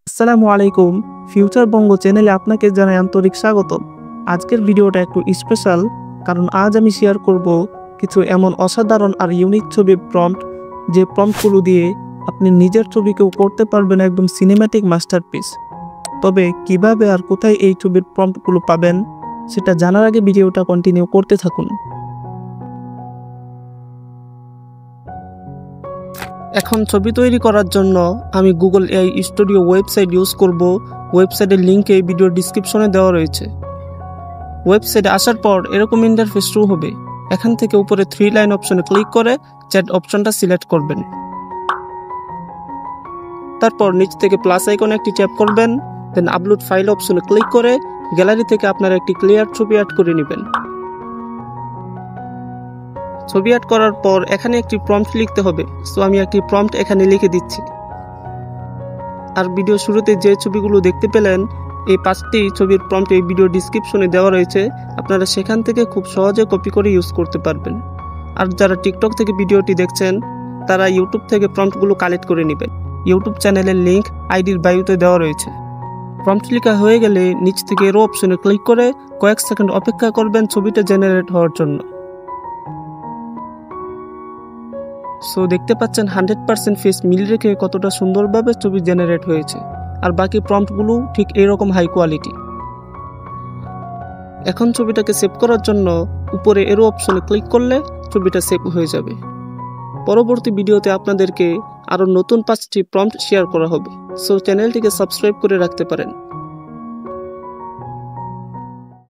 আসসালামু আলাইকুম। ফিউচার বঙ্গ চ্যানেলে আপনাকে জানাই আন্তরিক স্বাগতম। আজকের ভিডিওটা একটু স্পেশাল, কারণ আজ আমি শেয়ার করব কিছু এমন অসাধারণ আর ইউনিক ছবির প্রম্পট, যে প্রম্পটগুলো দিয়ে আপনি নিজের ছবিকেও করতে পারবেন একদম সিনেম্যাটিক মাস্টারপিস। তবে কিভাবে আর কোথায় এই ছবির প্রম্পটগুলো পাবেন সেটা জানার আগে ভিডিওটা কন্টিনিউ করতে থাকুন। এখন ছবি তৈরি করার জন্য আমি Google AI studio website use করব। ওয়েবসাইটের লিঙ্ক এই ভিডিও ডিসক্রিপশনে দেওয়া রয়েছে। ওয়েবসাইটে আসার পর এরকম ইন্টারফেস শুরু হবে। এখান থেকে উপরে 3 লাইন অপশনে ক্লিক করে চ্যাট অপশনটা সিলেক্ট করবেন। তারপর নিচ থেকে প্লাস আইকনে একটি ট্যাপ করবেন, দেন আপলোড ফাইল অপশনে ক্লিক করে গ্যালারি থেকে আপনার একটি ক্লিয়ার ছবি অ্যাড করে নেবেন। ছবি অ্যাড করার পর এখানে একটি প্রম্পট লিখতে হবে। সো আমি একটি প্রম্পট এখানে লিখে দিচ্ছি। আর ভিডিও শুরুতে যে ছবিগুলো দেখতে পেলেন, এই 5টি ছবির প্রম্পট এই ভিডিও ডিসক্রিপশনে দেওয়া রয়েছে। আপনারা সেখান থেকে খুব সহজে কপি করে ইউজ করতে পারবেন। আর যারা টিকটক থেকে ভিডিওটি দেখছেন, তারা ইউটিউব থেকে প্রম্পটগুলো কালেক্ট করে নেবেন। ইউটিউব চ্যানেলের লিঙ্ক আইডির বায়োতে দেওয়া রয়েছে। প্রম্পট লেখা হয়ে গেলে নিচ থেকে এরো অপশনে ক্লিক করে কয়েক সেকেন্ড অপেক্ষা করবেন ছবিটা জেনারেট হওয়ার জন্য। সো দেখতে পাচ্ছেন 100% ফেস মিল রেখে কতটা সুন্দরভাবে ছবি জেনারেট হয়েছে। আর বাকি প্রম্পটগুলো ঠিক এরকম হাই কোয়ালিটি। এখন ছবিটাকে সেভ করার জন্য উপরে এরো অপশনে ক্লিক করলে ছবিটা সেভ হয়ে যাবে। পরবর্তী ভিডিওতে আপনাদেরকে আরো নতুন 5টি প্রম্পট শেয়ার করা হবে। সো চ্যানেলটিকে সাবস্ক্রাইব করে রাখতে পারেন।